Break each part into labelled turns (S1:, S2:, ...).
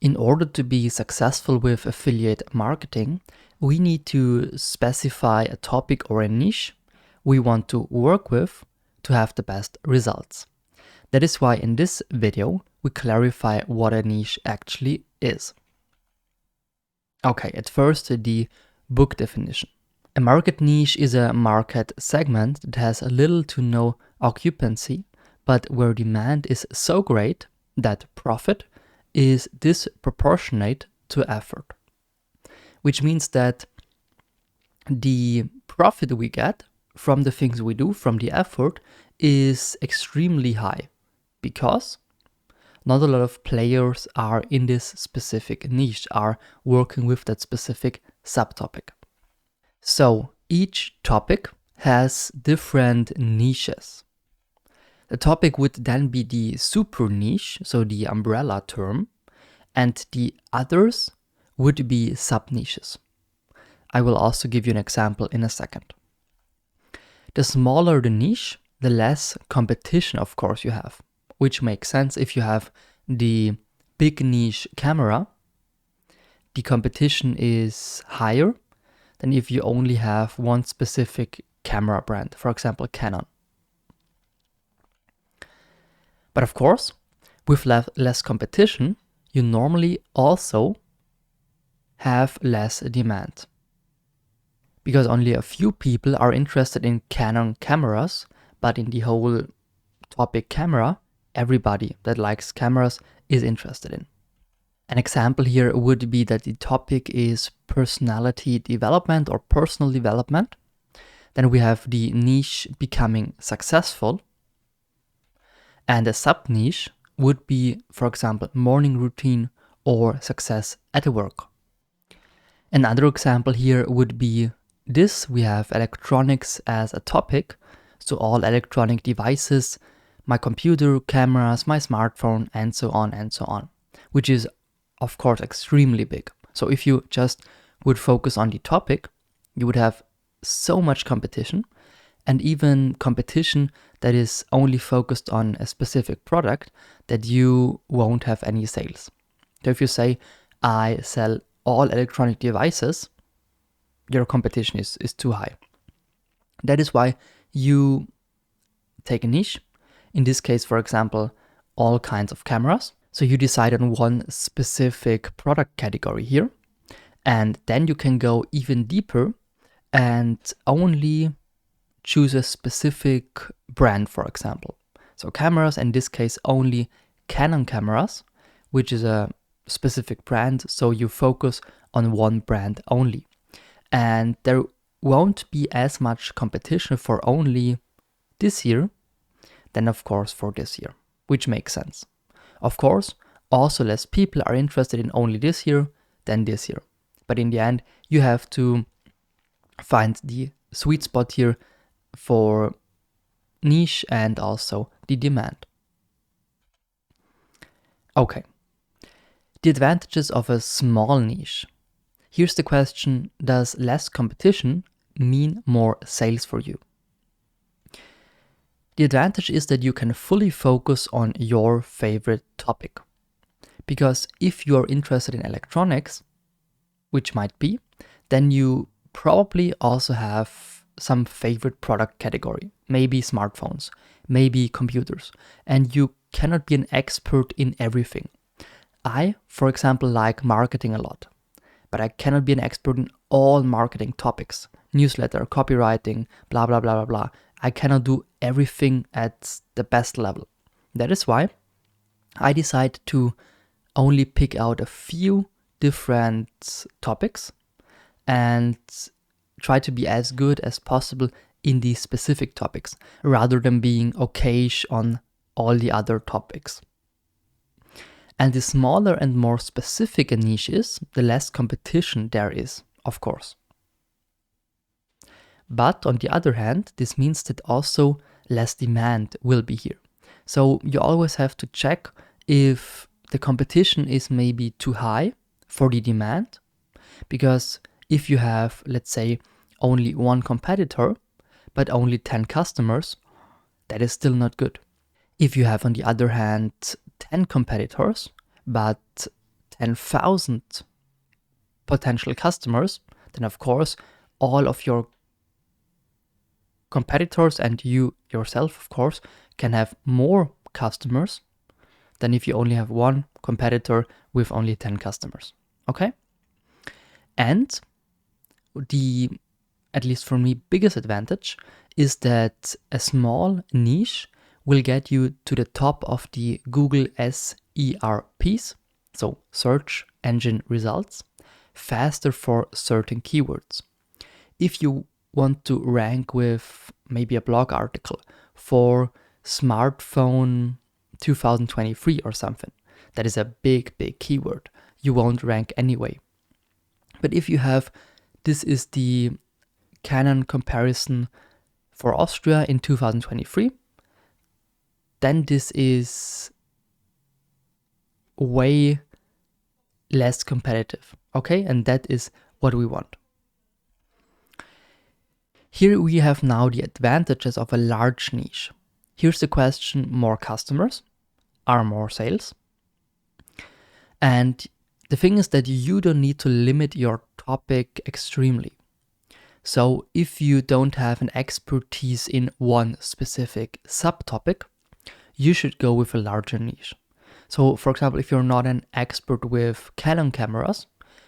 S1: In order to be successful with affiliate marketing, we need to specify a topic or a niche we want to work with to have the best results. That is why in this video, we clarify what a niche actually is. Okay, at first, the book definition. A market niche is a market segment that has little to no occupancy, but where demand is so great that profit is disproportionate to effort. Which means that the profit we get from the things we do, from the effort, is extremely high because not a lot of players are in this specific niche, are working with that specific subtopic. So each topic has different niches. The topic would then be the super niche, so the umbrella term, and the others would be sub-niches. I will also give you an example in a second. The smaller the niche, the less competition, of course, you have, which makes sense. If you have the big niche camera, the competition is higher than if you only have one specific camera brand, for example, Canon. But of course, with less competition, you normally also have less demand, because only a few people are interested in Canon cameras, but in the whole topic camera, everybody that likes cameras is interested in. An example here would be that the topic is personality development or personal development. Then we have the niche becoming successful, and a sub-niche would be, for example, morning routine or success at work. Another example here would be this. We have electronics as a topic, so all electronic devices, my computer, cameras, my smartphone, and so on, which is of course extremely big. So if you just would focus on the topic, you would have so much competition, and even competition that is only focused on a specific product, that you won't have any sales. So if you say, I sell all electronic devices, your competition is too high. That is why you take a niche, in this case, for example, all kinds of cameras. So you decide on one specific product category here, and then you can go even deeper and only choose a specific brand, for example. So cameras, in this case, only Canon cameras, which is a specific brand. So you focus on one brand only. And there won't be as much competition for only this year than, of course, for this year, which makes sense. Of course, also less people are interested in only this year than this year. But in the end, you have to find the sweet spot here for niche and also the demand. Okay, the advantages of a small niche. Here's the question: does less competition mean more sales for you? The advantage is that you can fully focus on your favorite topic. Because if you are interested in electronics, which might be, then you probably also have some favorite product category, maybe smartphones, maybe computers, and you cannot be an expert in everything. I, for example, like marketing a lot, but I cannot be an expert in all marketing topics, newsletter, copywriting, blah, blah, blah, blah, blah. I cannot do everything at the best level. That is why I decided to only pick out a few different topics and try to be as good as possible in these specific topics, rather than being okayish on all the other topics. And the smaller and more specific a niche is, the less competition there is, of course. But on the other hand, this means that also less demand will be here. So you always have to check if the competition is maybe too high for the demand, because if you have, let's say, only one competitor, but only 10 customers, that is still not good. If you have, on the other hand, 10 competitors, but 10,000 potential customers, then of course all of your competitors and you yourself, of course, can have more customers than if you only have one competitor with only 10 customers. Okay? And the, at least for me, biggest advantage is that a small niche will get you to the top of the Google SERPs, so search engine results, faster for certain keywords. If you want to rank with maybe a blog article for smartphone 2023 or something, that is a big keyword, you won't rank anyway. But if you have, this is the Canon comparison for Austria in 2023, then this is way less competitive, okay? And that is what we want. Here we have now the advantages of a large niche. Here's the question: more customers are more sales. And the thing is that you don't need to limit your topic extremely. So if you don't have an expertise in one specific subtopic, you should go with a larger niche. So for example, if you're not an expert with Canon cameras,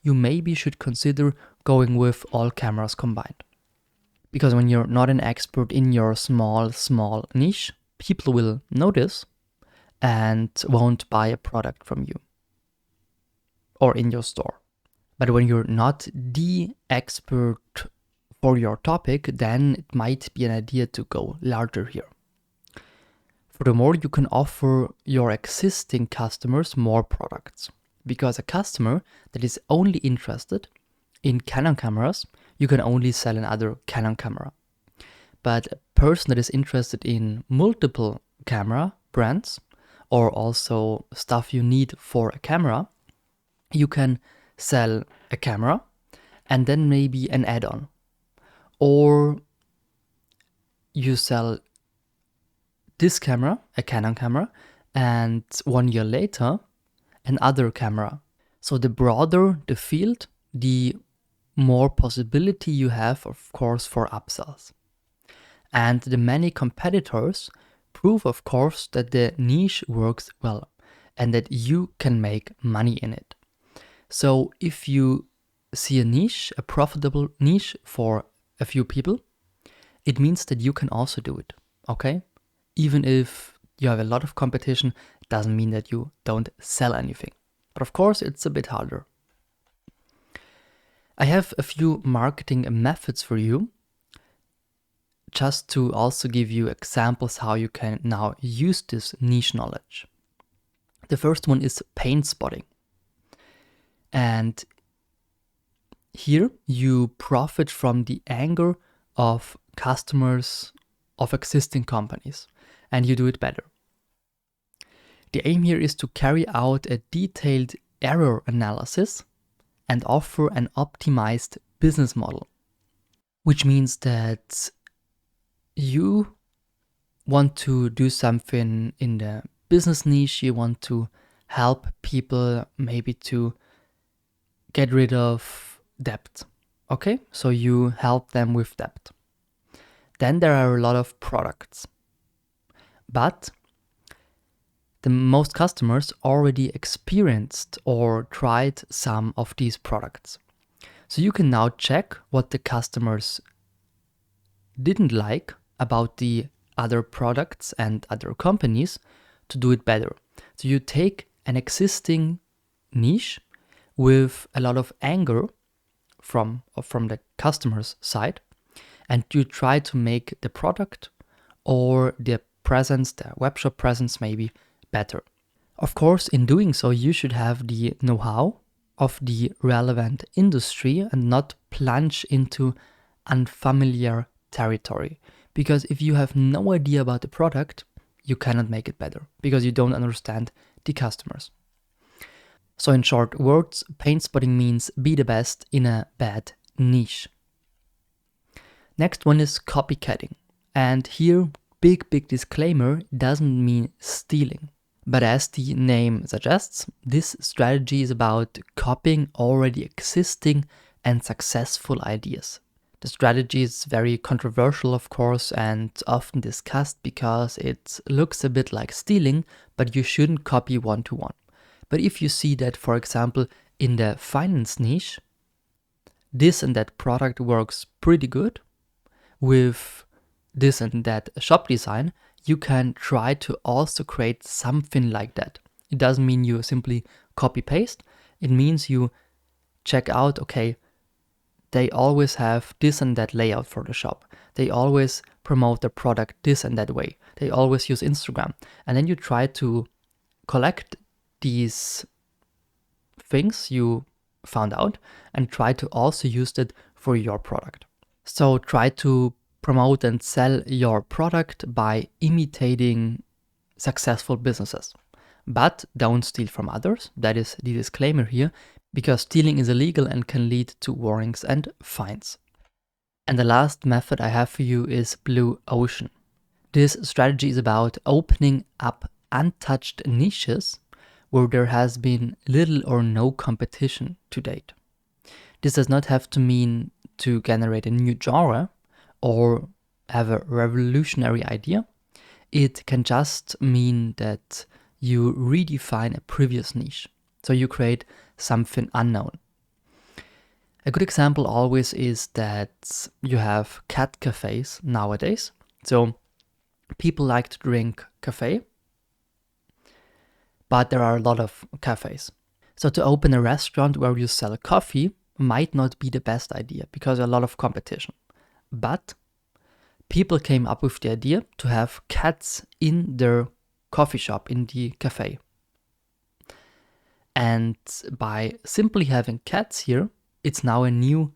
S1: you maybe should consider going with all cameras combined. Because when you're not an expert in your small niche, people will notice and won't buy a product from you or in your store. But when you're not the expert for your topic, then it might be an idea to go larger here. Furthermore, you can offer your existing customers more products, because a customer that is only interested in Canon cameras, you can only sell another Canon camera. But a person that is interested in multiple camera brands or also stuff you need for a camera, you can sell a camera and then maybe an add-on. Or you sell this camera, a Canon camera, and 1 year later, another camera. So the broader the field, the more possibility you have, of course, for upsells. And the many competitors prove, of course, that the niche works well and that you can make money in it. So if you see a niche, a profitable niche for a few people, it means that you can also do it, okay? Even if you have a lot of competition, it doesn't mean that you don't sell anything. But of course, it's a bit harder. I have a few marketing methods for you, just to also give you examples how you can now use this niche knowledge. The first one is pain spotting. And here you profit from the anger of customers of existing companies, and you do it better. The aim here is to carry out a detailed error analysis and offer an optimized business model, which means that you want to do something in the business niche, you want to help people maybe to get rid of debt, okay? So you help them with debt. Then there are a lot of products, but the most customers already experienced or tried some of these products. So you can now check what the customers didn't like about the other products and other companies to do it better. So you take an existing niche with a lot of anger from the customer's side, and you try to make the product or the presence, the webshop presence maybe, better. Of course, in doing so, you should have the know-how of the relevant industry and not plunge into unfamiliar territory. Because if you have no idea about the product, you cannot make it better because you don't understand the customers. So in short words, pain spotting means be the best in a bad niche. Next one is copycatting. And here, big disclaimer, doesn't mean stealing. But as the name suggests, this strategy is about copying already existing and successful ideas. The strategy is very controversial, of course, and often discussed because it looks a bit like stealing, but you shouldn't copy one to one. But if you see that, for example, in the finance niche, this and that product works pretty good with this and that shop design, you can try to also create something like that. It doesn't mean you simply copy paste. It means you check out, okay, they always have this and that layout for the shop. They always promote their product this and that way. They always use Instagram. And then you try to collect these things you found out and try to also use it for your product. So try to promote and sell your product by imitating successful businesses. But don't steal from others. That is the disclaimer here, because stealing is illegal and can lead to warnings and fines. And the last method I have for you is blue ocean. This strategy is about opening up untouched niches where there has been little or no competition to date. This does not have to mean to generate a new genre or have a revolutionary idea. It can just mean that you redefine a previous niche. So you create something unknown. A good example always is that you have cat cafes nowadays. So people like to drink cafe, but there are a lot of cafes. So to open a restaurant where you sell coffee might not be the best idea because a lot of competition. But people came up with the idea to have cats in their coffee shop, in the cafe. And by simply having cats here, it's now a new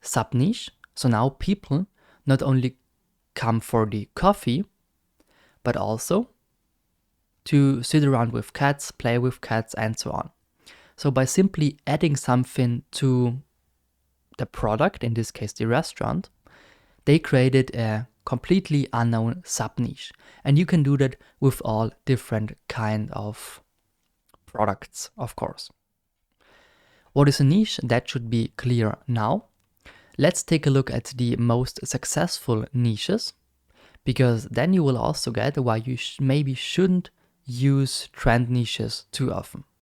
S1: sub-niche. So now people not only come for the coffee, but also to sit around with cats, play with cats, and so on. So by simply adding something to the product, in this case the restaurant, they created a completely unknown sub-niche. And you can do that with all different kind of products, of course. What is a niche? That should be clear now. Let's take a look at the most successful niches, because then you will also get why you maybe shouldn't use trend niches too often.